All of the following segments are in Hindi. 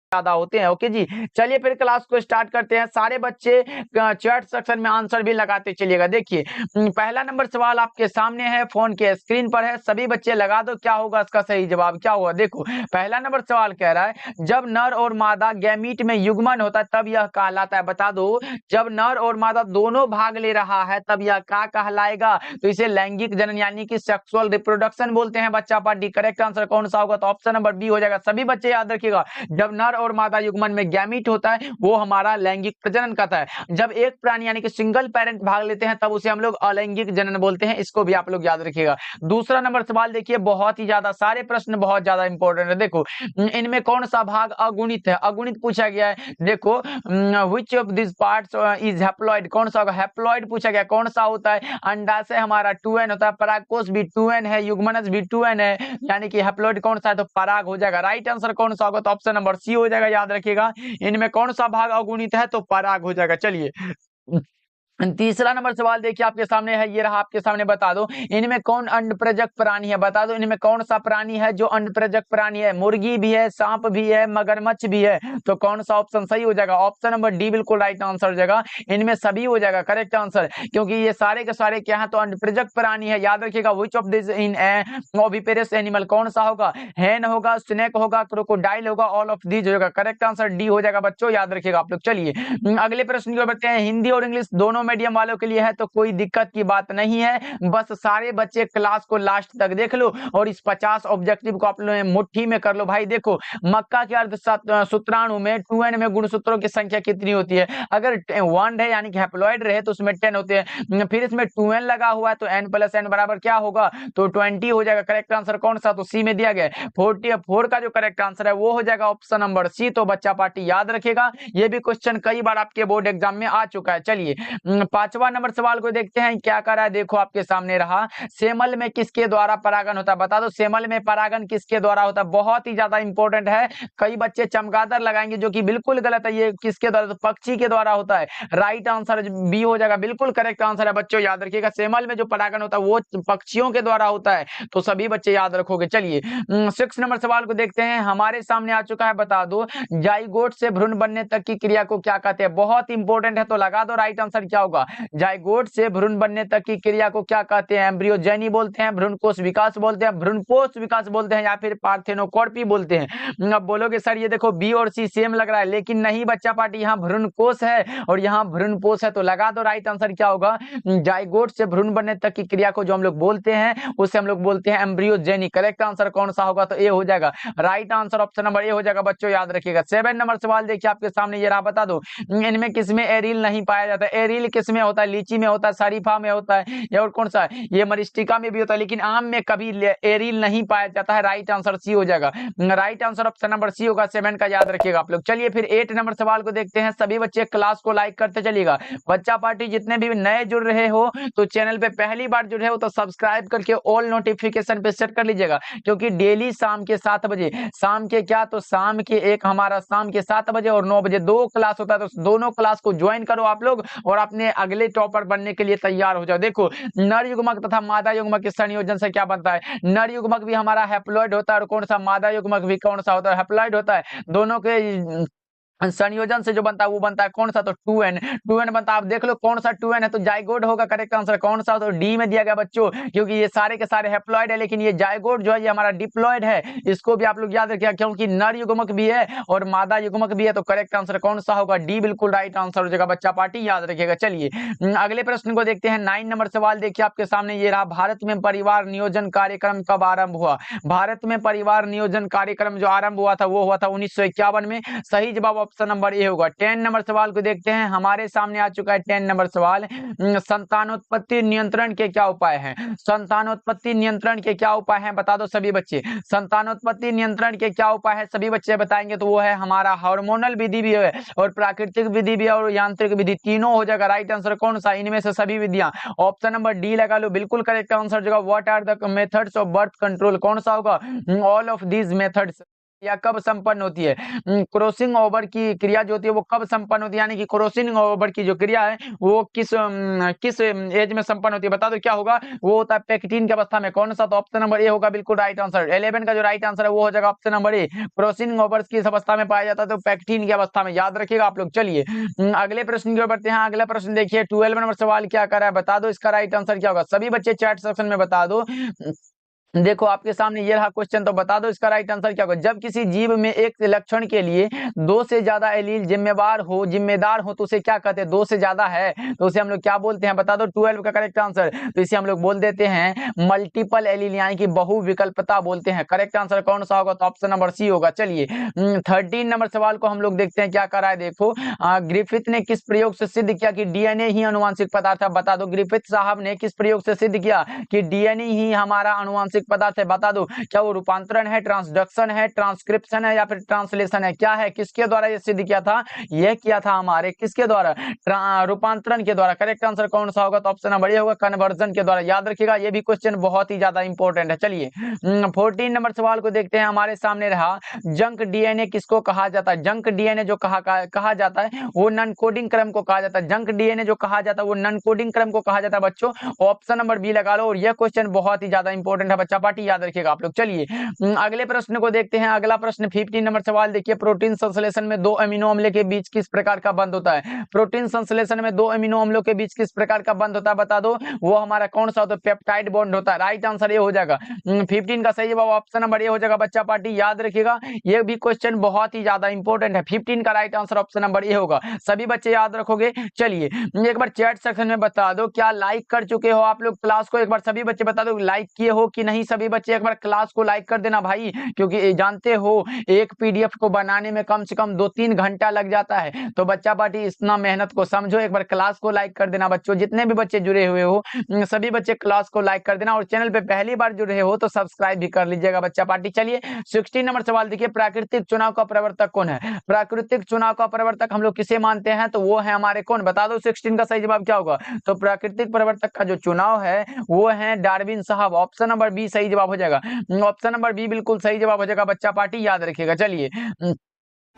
ज्यादा होते हैं। ओके जी, चलिए फिर क्लास को स्टार्ट करते हैं। सारे बच्चे चैट सेक्शन में आंसर भी लगाते चलिएगा। देखिए पहला नंबर सवाल आपके सामने है, फोन के स्क्रीन पर है, सभी बच्चे लगा दो। क्या होगा इसका सही जवाब, क्या होगा? देखो पहला नंबर सवाल कह रहा है जब नर और मादा गैमीट में युग्मन होता है तब यह कहलाता है। बता दो, जब नर और मादा दोनों भाग ले रहा है तब यह क्या कहलाएगा? तो इसे लैंगिक जनन यानी कि सेक्सुअल रिप्रोडक्शन बोलते हैं बच्चा पार्टी। करेक्ट आंसर कौन सा होगा? तो ऑप्शन नंबर बी हो जाएगा। सभी बच्चे याद रखिएगा, जब नर और मादा युग्मन में गैमीट होता है वो हमारा लैंगिक प्रजनन कहता है। जब एक प्राणी यानी कि सिंगल पेरेंट भाग लेते हैं तब उसे हम लोग अलैंगिक जनन बोलते हैं। इसको भी आप लोग याद रखिएगा। दूसरा नंबर सवाल देखिए, बहुत ही ज्यादा, सारे प्रश्न बहुत ज्यादा इंपॉर्टेंट है। देखो इनमें कौन सा भाग अगुणित है? अगुणित पूछा गया है। देखो which of this parts is haploid, कौन सा होगा? हैप्लॉइड पूछा गया, कौन सा होता है? अंडाशय हमारा 2n होता है, परागकोश भी 2n है, युग्मनज भी 2n है, यानी कि हैप्लॉइड कौन सा है? तो पराग हो जाएगा। राइट आंसर कौन सा होगा? तो ऑप्शन नंबर सी हो जाएगा। याद रखिएगा, इनमें कौन सा भाग अगुणित है? तो पराग हो जाएगा। चलिए तीसरा नंबर सवाल देखिए आपके सामने है, ये रहा आपके सामने। बता दो इनमें कौन अंडप्रजक प्राणी है? बता दो इनमें कौन सा प्राणी है जो अंडप्रजक प्राणी है? मुर्गी भी है, सांप भी है, मगरमच्छ भी है। तो कौन सा ऑप्शन सही हो जाएगा? ऑप्शन नंबर डी बिल्कुल राइट आंसर हो जाएगा। इनमें सभी हो जाएगा करेक्ट आंसर, क्योंकि ये सारे के सारे क्या है? तो अंडप्रजक प्राणी है। याद रखिएगा, which of this in oviparous animal, कौन सा होगा? हैन होगा, स्नेक होगा, क्रोकोडाइल होगा, ऑल ऑफ दीज होगा। करेक्ट आंसर डी हो जाएगा बच्चों, याद रखिएगा आप लोग। चलिए अगले प्रश्न की ओर बढ़ते हैं। हिंदी और इंग्लिश दोनों मीडियम वालों के लिए है तो कोई दिक्कत की बात नहीं है, बस सारे बच्चे क्लास को लास्ट तक देख लो और इस 50 ऑब्जेक्टिव को आप लोग मुट्ठी में कर लो। भाई देखो, मक्का के अर्ध सूत्राणु में 2n में गुणसूत्रों की संख्या कितनी होती है? अगर 1 है यानी कि हैप्लॉइड रहे तो उसमें 10 होते हैं, फिर इसमें 2n लगा हुआ है तो n प्लस n बराबर क्या होगा? तो 20 हो जाएगा। करेक्ट आंसर कौन सा? तो सी में दिया गया। 44 का जो करेक्ट आंसर है वो हो जाएगा ऑप्शन नंबर सी। तो बच्चा पार्टी याद रखेगा, ये भी क्वेश्चन कई बार आपके बोर्ड एग्जाम में आ चुका है। चलिए पांचवा नंबर सवाल को देखते हैं, क्या कर रहा है? देखो आपके सामने रहा, सेमल में किसके द्वारा परागन होता है? बता दो सेमल में परागन किसके द्वारा होता है? बहुत ही ज्यादा इंपॉर्टेंट है। कई बच्चे चमगादड़ लगाएंगे जो कि बिल्कुल गलत है। ये किसके द्वारा? तो पक्षी के द्वारा होता है। राइट आंसर बी हो जाएगा, बिल्कुल करेक्ट आंसर है बच्चों। याद रखिएगा, सेमल में जो परागन होता है वो पक्षियों के द्वारा होता है, तो सभी बच्चे याद रखोगे। चलिए 6 नंबर सवाल को देखते हैं, हमारे सामने आ चुका है। बता दो जाइगोट से भ्रूण बनने तक की क्रिया को क्या कहते हैं? बहुत इंपॉर्टेंट है, तो लगा दो राइट आंसर क्या होगा? जाइगोट से भ्रूण बनने तक की क्रिया को क्या कहते हैं? एम्ब्रियोजेनी बोलते हैं, भ्रूणकोश विकास बोलते हैं, भ्रूणपोष विकास बोलते हैं, या फिर पार्थेनोकॉर्पी बोलते हैं। अब बोलोगे सर ये देखो बी और सी सेम लग रहा है, लेकिन नहीं बच्चा पार्टी, यहाँ भ्रूणकोश है और यहाँ भ्रूणपोष है। तो लगा दो राइट आंसर क्या होगा? जाइगोट से भ्रूण बनने तक की क्रिया को जो हम लोग बोलते हैं उसे हम लोग बोलते हैं एम्ब्रियोजेनी। करेक्ट आंसर कौन सा होगा? तो ए हो जाएगा। Right answer option number A हो जाएगा बच्चों, याद रखिएगा। 7 नंबर सवाल देखिए आपके सामने, ये रहा। बता दो इनमें किसमें एरिल नहीं पाया जाता है? एरिल किसमें होता है? लीची में होता है, शरीफा में होता है, या और कौन सा है? ये मरिस्टिका में भी होता है, लेकिन आम में कभी एरिल नहीं पाया जाता है। राइट आंसर सी हो जाएगा। Right answer option number C होगा 7 का, याद रखिएगा आप लोग। चलिए फिर 8 नंबर सवाल को देखते हैं। सभी बच्चे क्लास को लाइक करते चलिएगा। बच्चा पार्टी जितने भी नए जुड़ रहे हो तो चैनल पे पहली बार जुड़े हो तो सब्सक्राइब करके ऑल नोटिफिकेशन पे सेट कर लीजिएगा, क्योंकि डेली शाम के 7 बजे, शाम के क्या तो शाम के एक हमारा शाम के 7 बजे और 9 बजे 2 क्लास होता है, तो दोनों क्लास को ज्वाइन करो आप लोग और अपने अगले टॉपर बनने के लिए तैयार हो जाओ। देखो नर युग्मक तथा मादा युग्मक के संयोजन से क्या बनता है? नर युग्मक भी हमारा हैप्लॉइड होता है और कौन सा मादा युग्मक भी कौन सा होता है? हैप्लॉइड होता है। दोनों के संयोजन से जो बनता है वो बनता है कौन सा? तो 2n बनता है। आप देख लो कौन सा 2n है, तो जाइगोट होगा। करेक्ट आंसर कौन सा? तो डी में दिया गया बच्चों, क्योंकि ये सारे के सारे हैप्लॉइड है, लेकिन ये जाइगोट जो है ये हमारा डिप्लॉइड है। इसको भी आप लोग याद रखिएगा, क्योंकि नर युग्मक भी है और मादा युग्मक भी है। तो करेक्ट आंसर कौन सा होगा? डी बिल्कुल राइट आंसर हो जाएगा बच्चा पार्टी, याद रखिएगा। चलिए अगले प्रश्न को देखते हैं। 9 नंबर सवाल देखिए आपके सामने, ये रहा। भारत में परिवार नियोजन कार्यक्रम कब आरंभ हुआ? भारत में परिवार नियोजन कार्यक्रम जो आरंभ हुआ था वो हुआ था 1951 में। सही जवाब ऑप्शन नंबर ए होगा। 10 नंबर सवाल को देखते हैं। हमारे सामने आ चुका है 10 नंबर सवाल, संतानोत्पत्ति नियंत्रण के क्या उपाय हैं? संतानोत्पत्ति नियंत्रण के क्या उपाय हैं? बता दो सभी बच्चे, संतानोत्पत्ति नियंत्रण के क्या उपाय है? सभी बच्चे बताएंगे तो वो है हमारा हार्मोनल विधि भी है और प्राकृतिक विधि भी है और यांत्रिक विधि, तीनों हो जाएगा। राइट आंसर कौन सा? इनमें से सभी विधियां। ऑप्शन नंबर डी लगा लो, बिल्कुल करेक्ट आंसर होगा। What are the methods of birth control, कौन सा होगा? All of these methods. या कब संपन्न होती है? क्रॉसिंग ओवर की क्रिया जो होती है वो कब संपन्न होती है, यानी कि क्रॉसिंग ओवर की जो क्रिया है वो किस एज में संपन्न होती है? बता दो क्या होगा, वो होता है पेक्टिन की अवस्था में। कौन सा? तो ऑप्शन नंबर ए होगा बिल्कुल राइट आंसर। 11 का जो राइट आंसर है वो हो जाएगा option number A. Crossing over किस अवस्था में पाया जाता है? तो पेक्टिन की अवस्था में, याद रखिएगा आप लोग। चलिए अगले प्रश्न की ओर बढ़ते हैं। अगला प्रश्न देखिए, 12 नंबर सवाल क्या कर रहा है, बता दो इसका राइट आंसर क्या होगा। सभी बच्चे चैट सेक्शन में बता दो। देखो आपके सामने ये रहा क्वेश्चन, तो बता दो इसका राइट आंसर क्या होगा। जब किसी जीव में एक लक्षण के लिए दो से ज्यादा एलील जिम्मेदार हो तो उसे क्या कहते हैं? दो से ज्यादा है तो उसे हम लोग क्या बोलते हैं? बता दो 12 का करेक्ट आंसर। तो इसे हम लोग बोल देते हैं मल्टीपल एलील, यानी कि बहुविकल्पता बोलते हैं। करेक्ट आंसर कौन सा होगा? तो ऑप्शन नंबर सी होगा। चलिए 13 नंबर सवाल को हम लोग देखते हैं क्या कर रहा है। देखो ग्रिफिथ ने किस प्रयोग से सिद्ध किया कि डीएनए ही अनुवांशिक पदार्थ है? बता दो ग्रिफिथ साहब ने किस प्रयोग से सिद्ध किया कि डीएनए ही हमारा अनुवांशिक पदार्थ है? बता दो क्या वो रूपांतरण है, ट्रांसडक्शन है, ट्रांसक्रिप्शन है या फिर ट्रांसलेशन है? क्या है, किसके द्वारा ये सिद्ध किया था? यह किया था हमारे किसके द्वारा? रूपांतरण के द्वारा। करेक्ट आंसर कौन सा होगा? तो ऑप्शन नंबर ए होगा कन्वर्जन के द्वारा। याद रखिएगा ये भी क्वेश्चन बहुत ही ज्यादा इंपॉर्टेंट है। चलिए 14 नंबर सवाल को देखते हैं। हमारे सामने रहा जंक डीएनए किसको कहा जाता है? जंक डीएनए जो कहा जाता है वो नॉन कोडिंग क्रम को कहा जाता है। जंक डीएनए जो कहा जाता है वो नॉन कोडिंग क्रम को कहा जाता है बच्चों। ऑप्शन नंबर बी लगा लो, और यह क्वेश्चन बहुत ही ज्यादा इंपॉर्टेंट है बच्चा पार्टी, याद रखिएगा आप लोग। चलिए अगले प्रश्न को देखते हैं। अगला प्रश्न 15 नंबर सवाल देखिए, प्रोटीन संश्लेषण में दो अमीनो अम्ल के बीच किस प्रकार का बंध होता है? प्रोटीन संश्लेषण में दो अमीनो अम्लों के बीच किस प्रकार का बंध होता है? बता दो वो हमारा कौन सा होता है? पेप्टाइड बॉन्ड होता है। राइट आंसर ये हो जाएगा 15 का सही जवाब ऑप्शन नंबर ए हो जाएगा बच्चा पार्टी, याद रखिएगा ये भी क्वेश्चन बहुत ही ज्यादा इंपॉर्टेंट है। 15 का right answer option number A होगा, सभी बच्चे याद रखोगे। चलिए एक बार चैट सेक्शन में बता दो क्या लाइक कर चुके हो आप लोग क्लास को? एक बार सभी बच्चे बता दो लाइक किए हो कि नहीं। सभी बच्चे एक बार क्लास को लाइक कर देना भाई, क्योंकि जानते हो एक पीडीएफ को बनाने में कम से कम 2-3 घंटा लग जाता है। तो बच्चा पार्टी इतना मेहनत को समझो, एक बार क्लास को लाइक कर देना बच्चों। जितने भी बच्चे जुड़े हुए हो सभी बच्चे क्लास को लाइक कर देना, और चैनल पे पहली बार जुड़े हो तो सब्सक्राइब भी कर लीजिएगा बच्चा पार्टी। चलिए 16 नंबर सवाल देखिए, प्राकृतिक चुनाव का प्रवर्तक कौन है? प्राकृतिक चुनाव का प्रवर्तक हम लोग किसे मानते हैं? तो वो है हमारे कौन? बता दो 16 का सही जवाब क्या होगा। तो प्राकृतिक प्रवर्तक का जो चुनाव है वो है डार्विन साहब। ऑप्शन नंबर बी सही जवाब हो जाएगा। ऑप्शन नंबर बी बिल्कुल सही जवाब हो जाएगा बच्चा पार्टी, याद रखिएगा। चलिए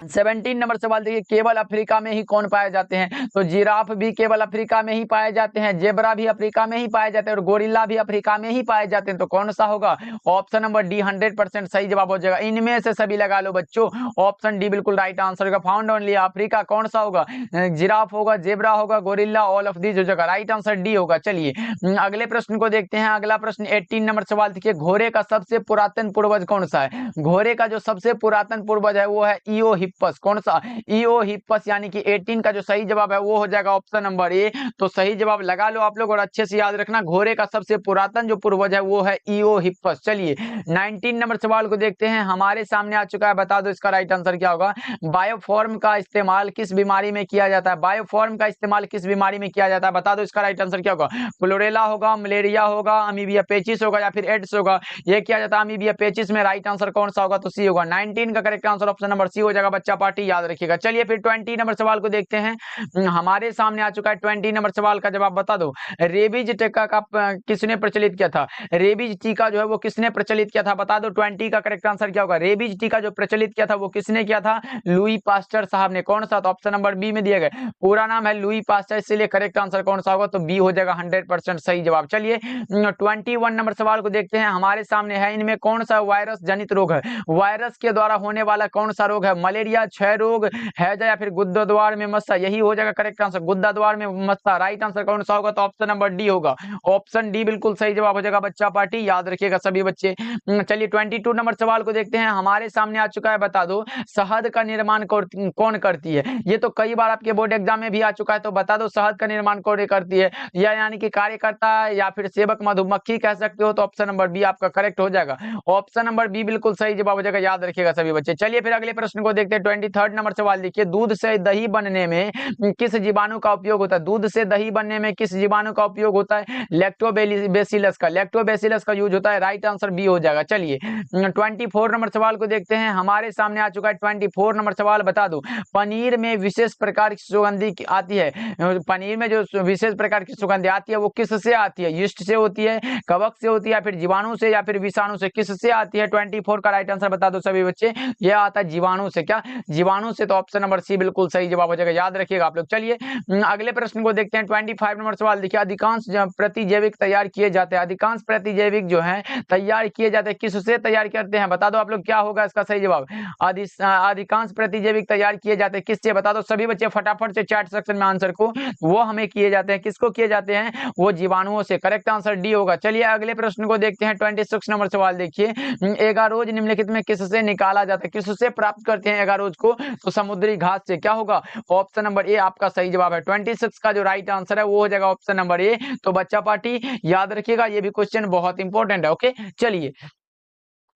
17 नंबर सवाल देखिए, केवल अफ्रीका में ही कौन पाए जाते हैं? तो जिराफ भी केवल अफ्रीका में ही पाए जाते हैं, जेबरा भी अफ्रीका में ही पाए जाते हैं, और गोरिल्ला भी अफ्रीका में ही पाए जाते हैं। तो कौन सा होगा? ऑप्शन नंबर डी 100% सही जवाब हो जाएगा। इनमें से सभी लगा लो बच्चों, ऑप्शन डी बिल्कुल राइट आंसर होगा। फाउंड ओनली अफ्रीका कौन सा होगा? जिराफ होगा, जेबरा होगा, गोरिल्ला, ऑल ऑफ दीज हो जाएगा। राइट आंसर डी होगा। चलिए अगले प्रश्न को देखते हैं। अगला प्रश्न 18 नंबर सवाल देखिए, घोड़े का सबसे पुरातन पूर्वज कौन सा है? घोड़े का जो सबसे पुरातन पूर्वज है वो है ईओ हिप्पस। कौन सा? ईओ हिप्पस, यानी कि 18 का जो सही जवाब है वो हो जाएगा ऑप्शन नंबर ए। तो सही जवाब लगा लो आप लोग, और अच्छे से याद रखना घोड़े का सबसे पुरातन जो पूर्वज है वो है ईओ हिप्पस। चलिए 19 नंबर सवाल को देखते हैं। हमारे सामने आ चुका है, बता दो इसका राइट आंसर क्या होगा। बायोफॉर्म का इस्तेमाल किस बीमारी में किया जाता है? बायोफॉर्म का इस्तेमाल किस बीमारी में किया जाता है? बता दो इसका राइट आंसर क्या होगा। क्लोरेला होगा, मलेरिया होगा, अमीबिया पेचिस होगा या फिर एड्स होगा? ये किया जाता है अमीबिया पेचिस में। राइट आंसर कौन सा होगा? तो सी होगा। 19 का correct answer option number C हो जाएगा बच्चा पार्टी, याद रखिएगा। चलिए फिर 20 नंबर सवाल को देखते हैं। हमारे सामने आ चुका है 20 नंबर सवाल का जवाब बता दो। रेबीज टीका का किसने प्रचलित किया था? रेबीज टीका जो है वो किसने प्रचलित किया था? बता दो 20 का करेक्ट आंसर क्या होगा। रेबीज टीका जो प्रचलित किया था वो किसने किया था? लुई पास्टर साहब ने। कौन सा? तो ऑप्शन नंबर बी में दिया गया, पूरा नाम है लुई पास्टर, इसलिए करेक्ट आंसर कौन सा होगा? तो बी हो जाएगा 100% सही जवाब। चलिए 21 नंबर सवाल को देखते हैं। हमारे सामने है, इनमें कौन सा वायरस जनित रोग है? वायरस के द्वारा होने वाला कौन सा रोग है? मलेरिया, क्षय रोग, हैजा या फिर गुद्दा द्वार में मस्सा? यही हो जाएगा करेक्ट आंसर, गुद्दा द्वार में मस्सा। राइट आंसर कौन सा होगा? तो ऑप्शन नंबर डी होगा। ऑप्शन डी बिल्कुल सही जवाब हो जाएगा बच्चा पार्टी, याद रखिएगा सभी बच्चे। चलिए 22 नंबर सवाल को देखते हैं। हमारे सामने आ चुका है, बता दो शहद का निर्माण कौन करती है? ये तो कई बार आपके बोर्ड एग्जाम में भी आ चुका है, तो बता दो शहद का निर्माण कौन करती है? या यानी कि कार्यकर्ता या फिर सेवक मधुमक्खी कह सकते हो। तो ऑप्शन नंबर बी आपका करेक्ट हो जाएगा। ऑप्शन नंबर बी बिल्कुल सही जवाब हो जाएगा, याद रखिएगा सभी बच्चे। चलिए फिर अगले प्रश्न को देखते देखते हैं 23rd नंबर सवाल देखिए, दूध से दही बनने में किस जीवाणु का उपयोग होता है? दूध से दही बनने में किस जीवाणु का उपयोग होता है? लैक्टोबैसिलस का। लैक्टोबैसिलस का यूज होता है। राइट आंसर बी हो जाएगा। चलिए 24 नंबर सवाल को देखते हैं, हमारे सामने आ चुका है 24 नंबर सवाल। बता दो, पनीर में विशेष प्रकार की सुगंधी आती है, पनीर में जो विशेष प्रकार की सुगंधी आती है वो किससे आती है? यीस्ट से होती है, कवक से होती है, या फिर जीवाणु से, या फिर विषाणु से? किससे आती है? 24 का राइट आंसर बता दो सभी बच्चे। यह आता है जीवाणु से। क्या जीवाणु से? तो ऑप्शन नंबर सी बिल्कुल सही जवाब हो जाएगा, याद रखिएगा आप लोग। चलिए अगले प्रश्न को देखते हैं 25 नंबर सवाल देखिए, अधिकांश प्रतिजैविक तैयार किए जाते हैं, अधिकांश प्रतिजैविक जो है तैयार किए जाते हैं, किससे तैयार करते हैं? बता दो आप लोग, क्या होगा इसका सही जवाब? अधिकांश प्रतिजैविक तैयार किए जाते हैं किससे? बता दो सभी बच्चे फटाफट से चैट सेक्शन में आंसर को, वो हमें किए जाते हैं, किसको किए जाते हैं? वो जीवाणुओं से। करेक्ट आंसर डी होगा। चलिए अगले प्रश्न को देखते हैं 26 नंबर सवाल देखिए, एगारोज निम्नलिखित में किससे निकाला जाता है? किससे प्राप्त करते हैं एगारोज को? तो समुद्री घास से। क्या होगा? ऑप्शन नंबर ए आपका सही जवाब है। 26 का जो राइट आंसर है वो हो जाएगा ऑप्शन नंबर ए। तो बच्चा पार्टी याद रखिएगा, ये भी क्वेश्चन बहुत इंपॉर्टेंट है। ओके चलिए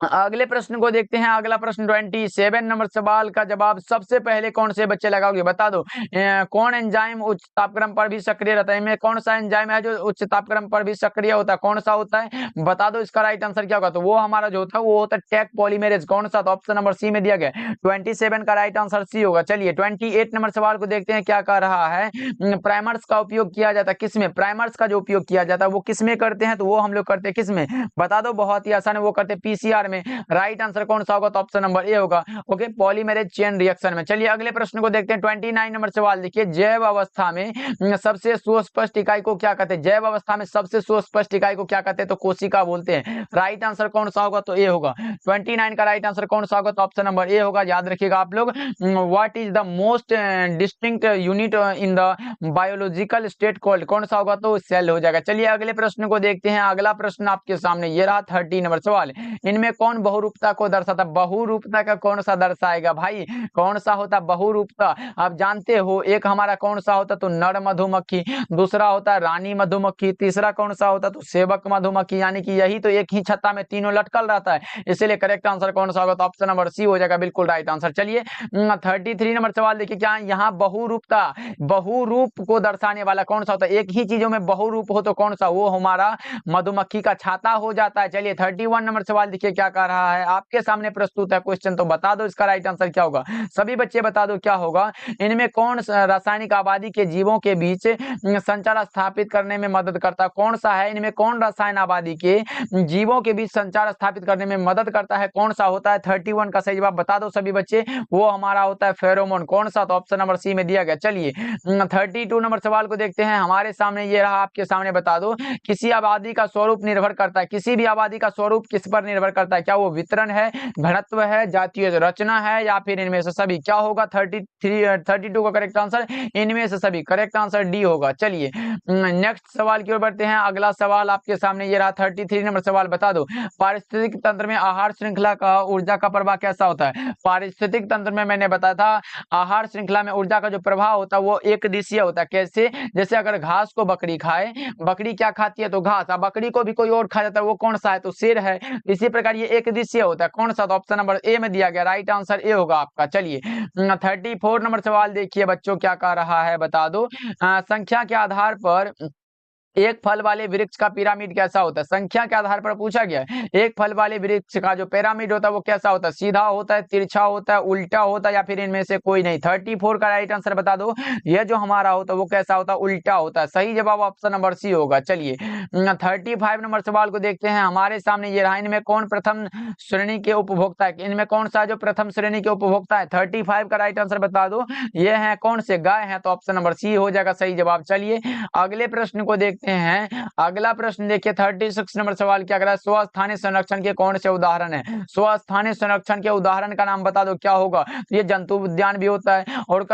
अगले प्रश्न को देखते हैं। अगला प्रश्न 27 नंबर सवाल का जवाब सबसे पहले कौन से बच्चे लगाओगे? बता दो कौन एंजाइम उच्च तापक्रम पर भी सक्रिय रहता है? इनमें कौन सा एंजाइम है जो उच्च तापक्रम पर भी सक्रिय होता है? कौन सा होता है? बता दो इसका राइट आंसर क्या होगा? तो वो हमारा जो होता है वो होता है टेक पॉलीमेरेज। कौन सा? तो ऑप्शन नंबर सी में दिया गया 27 का राइट आंसर सी होगा। चलिए 28 नंबर सवाल को देखते हैं, क्या कह रहा है? प्राइमर्स का उपयोग किया जाता है किसमें? प्राइमर्स का जो उपयोग किया जाता है वो किसमें करते हैं? तो वो हम लोग करते हैं किसमें? बता दो, बहुत ही आसान है, वो करते हैं पीसीआर में। राइट आंसर कौन सा होगा? तो ऑप्शन नंबर ए होगा। ओके पॉलीमेरेज चेन रिएक्शन में। चलिए अगले प्रश्न को देखते हैं 29 नंबर सवाल देखिए, जैव अवस्था में सबसे सुस्पष्ट इकाई को क्या कहते हैं? जैव अवस्था में सबसे सुस्पष्ट इकाई को क्या कहते हैं? तो कोशिका बोलते हैं। राइट आंसर कौन सा होगा? तो ए होगा। 29 का राइट आंसर कौन सा होगा? तो ऑप्शन नंबर ए होगा, याद रखिएगा आप लोग। What is the most distinct unit in the biological state called? कौन सा होगा? तो सेल हो जाएगा। चलिए अगले प्रश्न को देखते हैं। अगला प्रश्न आपके सामने ये रहा 30 नंबर सवाल, इनमें कौन बहुरूपता को दर्शाता? बहुरूपता का कौन सा दर्शाएगा भाई? कौन सा होता बहुरूपता? आप जानते हो, एक हमारा कौन सा होता? तो नर मधुमक्खी, दूसरा होता है रानी मधुमक्खी, तीसरा कौन सा होता? तो सेवक मधुमक्खी। यानी कि यही तो एक ही छत्ता में तीनों लटकल रहता है, इसीलिए करेक्ट आंसर कौन सा होगा? तो ऑप्शन नंबर सी हो जाएगा, बिल्कुल राइट आंसर। चलिए 33 नंबर सवाल देखिए, क्या यहाँ बहुरूपता, बहुरूप को दर्शाने वाला कौन सा होता है? एक ही चीजों में बहुरूप हो तो कौन सा? वो हमारा मधुमक्खी का छाता हो जाता है। चलिए 31 नंबर सवाल देखिए, क्या कह रहा है? आपके सामने प्रस्तुत है क्वेश्चन, तो बता दो इसका राइट आंसर क्या होगा? सभी बच्चे बता दो क्या होगा? इनमें कौन रासायनिक आबादी के जीवों के बीच संचार स्थापित करने में मदद करता है? कौन सा है? इनमें कौन रसायन आबादी के जीवों के बीच संचार स्थापित करने में मदद करता है? कौन सा होता है? 31 का सही जवाब बता दो सभी बच्चे, वो हमारा होता है फेरोमोन। कौन सा? तो ऑप्शन नंबर सी में दिया गया। चलिए 32 नंबर सवाल को देखते हैं। हमारे सामने ये रहा, आपके सामने बता दो, किसी आबादी का स्वरूप निर्भर करता है, किसी भी आबादी का स्वरूप किस पर निर्भर करता है? क्या वो वितरण है, घनत्व है, जातीय रचना है, या फिर इनमें से सभी? क्या होगा? 32 का करेक्ट आंसर इनमें से सभी। करेक्ट आंसर डी होगा। चलिए नेक्स्ट सवाल की ओर बढ़ते हैं। अगला सवाल आपके सामने ये रहा 33 नंबर सवाल, बता दो पारिस्थितिक तंत्र में आहार श्रृंखला का ऊर्जा का प्रवाह कैसा होता है? पारिस्थितिक तंत्र में मैंने बताया था, आहार श्रृंखला में ऊर्जा का जो प्रभाव होता है वो एक दिशीय होता है। कैसे? जैसे अगर घास को बकरी खाए, बकरी क्या खाती है? तो घास। अब बकरी को भी कोई और खा जाता है, वो कौन सा है? तो शेर है। इसी प्रकार ये एक दिशीय होता है। कौन सा? तो ऑप्शन नंबर ए में दिया गया, राइट आंसर ए होगा आपका। चलिए 34 नंबर सवाल देखिए बच्चों, क्या कह रहा है? बता दो संख्या के आधार पर एक फल वाले वृक्ष का पिरामिड कैसा होता है? संख्या के आधार पर पूछा गया है। एक फल वाले वृक्ष का जो पिरामिड होता है वो कैसा होता है? सीधा होता है, तिरछा होता है, उल्टा होता है, या फिर इनमें से कोई नहीं? 34 का राइट आंसर बता दो, यह जो हमारा होता है वो कैसा होता है? उल्टा होता है। सही जवाब ऑप्शन नंबर सी होगा। चलिए 35 नंबर सवाल को देखते हैं। हमारे सामने ये रहा, इनमें कौन प्रथम श्रेणी के उपभोक्ता है? इनमें कौन सा जो प्रथम श्रेणी के उपभोक्ता है? 35 का राइट आंसर बता दो, ये है कौन से? गाय है। तो ऑप्शन नंबर सी हो जाएगा सही जवाब। चलिए अगले प्रश्न को देखते हैं। अगला प्रश्न देखिए 36 नंबर सवाल क्या कर रहा है? स्वस्थानीय संरक्षण के कौन से उदाहरण है? स्वस्थानीय संरक्षण के उदाहरण का नाम बता दो, क्या होगा? ये जंतु उद्यान भी होता है, और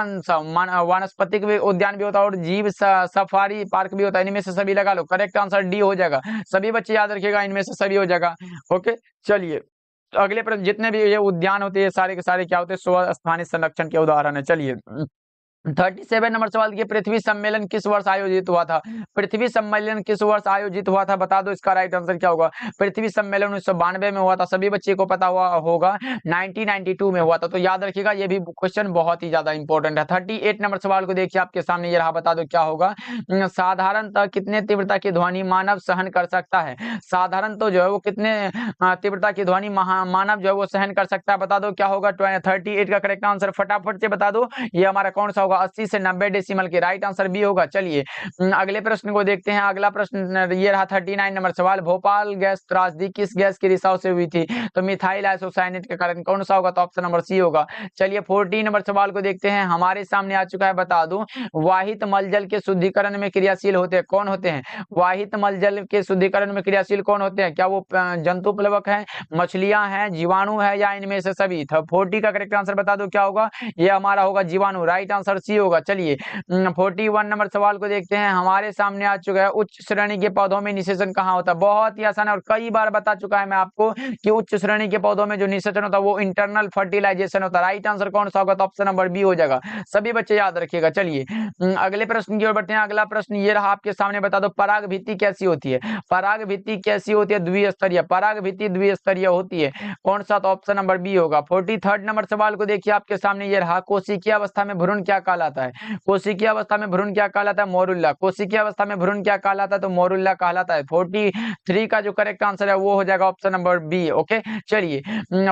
वानस्पतिक उद्यान भी होता है, और जीव सफारी पार्क भी होता है। इनमें से सभी लगा लो। करेक्ट आंसर डी हो जाएगा। सभी बच्चे याद रखिएगा, इनमें से सभी हो जाएगा। ओके चलिए अगले प्रश्न, जितने भी ये उद्यान होते हैं सारे के सारे क्या होते हैं? स्वस्थानीय संरक्षण के उदाहरण है। चलिए 37 नंबर सवाल देखिए, पृथ्वी सम्मेलन किस वर्ष आयोजित हुआ था? पृथ्वी सम्मेलन किस वर्ष आयोजित हुआ था, बता दो इसका राइट आंसर क्या होगा। पृथ्वी सम्मेलन 1992 में हुआ था, सभी बच्चे को पता हुआ होगा 1992 में हुआ था, तो याद रखिएगा ये भी क्वेश्चन बहुत ही ज्यादा इंपॉर्टेंट है। 38 नंबर सवाल को देखिए आपके सामने, ये रहा, बता दो क्या होगा। साधारणतः कितने तीव्रता की ध्वनि मानव सहन कर सकता है? साधारण तो जो है वो कितने तीव्रता की ध्वनि मानव जो है वो सहन कर सकता है, बता दो क्या होगा। 38 का करेक्ट आंसर फटाफट से बता दो, ये हमारा कौन सा होगा? 80 से 90 डेसिमल के, राइट आंसर बी होगा। चलिए अगले प्रश्न को देखते हैं। अगला प्रश्न ये रहा 39 नंबर सवाल, भोपाल गैस त्रासदी किस गैस के रिसाव से हुई थी? तो मिथाइल आइसोसाइनेट के कारण, कौन सा होगा? तो ऑप्शन नंबर सी होगा। चलिए 40 नंबर सवाल को देखते हैं, हमारे सामने आ चुका है, बता दूं, वाहित मलजल के शुद्धिकरण में क्रियाशील होते हैं, कौन होते हैं? वाहित मलजल के शुद्धिकरण में क्रियाशील कौन होते हैं? क्या वो जंतु प्लवक है, मछलियां हैं, जीवाणु है, या इनमें से सभी? 40 का करेक्ट आंसर बता दो क्या होगा। ये हमारा होगा जीवाणु, राइट आंसर सी होगा। चलिए 41 नंबर सवाल को देखते हैं, हमारे सामने आ चुका है, उच्च श्रेणी के पौधों में निषेचन कहाँ होता है? बहुत ही आसान है और कई बार बता चुका है मैं आपको कि उच्च श्रेणी के पौधों में जो निषेचन होता है वो इंटरनल फर्टिलाइजेशन होता है, राइट आंसर कौन सा होगा? तो ऑप्शन नंबर बी हो जाएगा, सभी बच्चे याद रखिएगा। चलिए अगले प्रश्न की ओर बढ़ते हैं। अगला प्रश्न ये रहा आपके सामने, बता दो पराग भित्ति कैसी होती है? पराग भित्ति कैसी होती है? द्विस्तरीय, पराग भित्ति द्विस्तरीय होती है, कौन सा? तो ऑप्शन नंबर बी होगा। 43 नंबर सवाल को देखिए आपके सामने, ये रहा, कोशिकीय अवस्था में भ्रूण क्या कहलाता है? कोशिकीय अवस्था में भ्रूण क्या कहलाता है? मोरुल्ला। कोशिकीय अवस्था में भ्रूण क्या कहलाता है? तो मोरुल्ला कहलाता है। 43 का जो करेक्ट आंसर है वो हो जाएगा ऑप्शन नंबर बी। ओके चलिए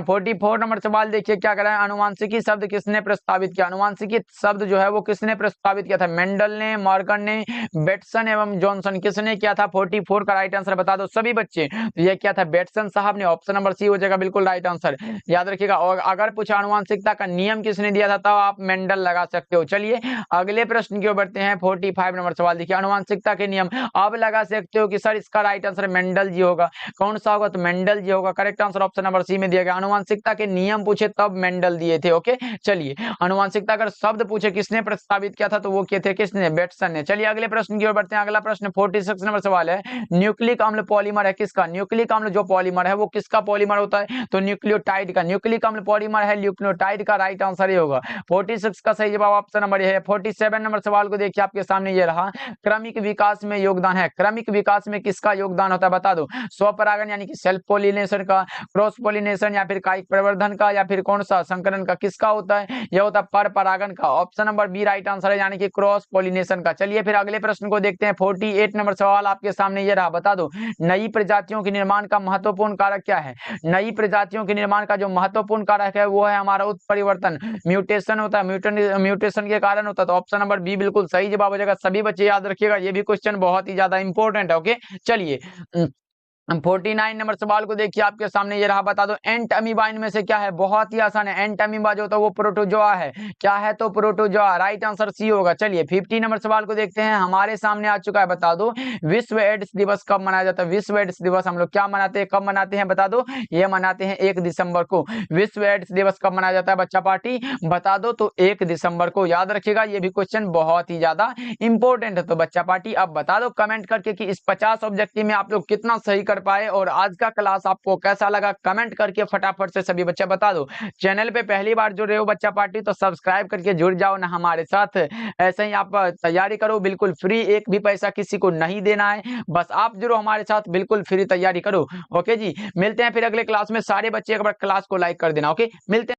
44 नंबर सवाल देखिए क्या कर रहा है, अनुवांशिकी शब्द किसने प्रस्तावित किया? अनुवांशिकी शब्द जो है वो किसने प्रस्तावित किया था? मेंडल ने, मॉर्गन ने, बेटसन एवं जॉनसन, किसने किया था? 44 का राइट आंसर बता दो सभी बच्चे। तो ये क्या था? बेटसन साहब ने, ऑप्शन नंबर सी हो जाएगा बिल्कुल राइट आंसर, याद रखिएगा। और अगर पूछा अनुवांशिकता का नियम किसने दिया था, तब आप मेंडल लगा सकते हो। चलिए अगले प्रश्न की ओर बढ़ते हैं। 45 नंबर सवाल देखिए, अनुवांशिकता के नियम आप लगा सकते हो कि सर इसका राइट आंसर मेंडल जी होगा, कौन सा होगा? तो मेंडल जी होगा, correct answer option number C में दिया गया। अनुवांशिकता के नियम पूछे तब मेंडल दिए थे। ओके चलिए अनुवांशिकता अगर शब्द पूछे किसने प्रस्तावित किया था, तो वो किए थे, किसने? बेटसन ने। चलिए अगले प्रश्न की ओर बढ़ते हैं। अगला प्रश्न 46 नंबर सवाल है, न्यूक्लिक अम्ल पॉलीमर है किसका? न्यूक्लिक अम्ल जो पॉलीमर है वो किसका पॉलीमर होता है? तो न्यूक्लियोटाइड का। न्यूक्लिक अम्ल पॉलीमर है न्यूक्लियोटाइड का, राइट आंसर ये होगा। 46 का सही जवाब ऑप्शन नंबर ये है। 47 नंबर सवाल को देखिए आपके सामने, ये रहा, क्रमिक विकास में योगदान है, क्रमिक विकास में किसका योगदान होता है? बता दो। स्वपरागन यानी कि सेल्फ पोलिनेशन का, क्रॉस पोलिनेशन, या फिर कायिक प्रवर्धन का, या फिर कौन सा? संकरण का। किसका होता है? यह होता है पर परागन का, option number B right answer है, यानी कि क्रॉस पोलिनेशन का। चलिए फिर अगले प्रश्न को देखते हैं। 48 नंबर सवाल आपके सामने ये रहा, बता दो नई प्रजातियों के निर्माण का महत्वपूर्ण कारक क्या है? नई प्रजातियों के निर्माण का जो महत्वपूर्ण कारक है वो है हमारा उत्परिवर्तन, म्यूटेशन होता है, म्यूटेशन के कारण होता है, तो ऑप्शन नंबर बी बिल्कुल सही जवाब हो जाएगा। सभी बच्चे याद रखिएगा, ये भी क्वेश्चन बहुत ही ज्यादा इंपॉर्टेंट है। ओके चलिए 49 नंबर सवाल को देखिए आपके सामने, ये रहा, बता दो एंट अमीबा इनमें से क्या है? बहुत ही आसान है, एंट अमीबा जो होता है वो प्रोटोजोआ है। क्या है? तो प्रोटोजोआ, राइट आंसर सी होगा। चलिए 50 नंबर सवाल को देखते हैं, हमारे सामने आ चुका है, बता दो विश्व एड्स दिवस कब मनाया जाता है? विश्व एड्स दिवस हम लोग क्या मनाते हैं, कब मनाते हैं? बता दो। ये मनाते हैं 1 दिसंबर को। विश्व एड्स दिवस कब मनाया जाता है बच्चा पार्टी? बता दो। तो 1 दिसंबर को, याद रखिएगा ये भी क्वेश्चन बहुत ही ज्यादा इंपॉर्टेंट है। तो बच्चा पार्टी अब बता दो कमेंट करके कि इस 50 ऑब्जेक्टिव में आप लोग कितना सही कर पाए, और आज का क्लास आपको कैसा लगा कमेंट करके फटाफट से सभी बच्चे बता दो। चैनल पे पहली बार जुड़ रहे हो बच्चा पार्टी, तो सब्सक्राइब करके जुड़ जाओ ना हमारे साथ। ऐसे ही आप तैयारी करो, बिल्कुल फ्री, एक भी पैसा किसी को नहीं देना है, बस आप जुड़ो हमारे साथ, बिल्कुल फ्री तैयारी करो। ओके जी, मिलते हैं फिर अगले क्लास में। सारे बच्चे एक बार क्लास को लाइक कर देना। ओके मिलते हैं।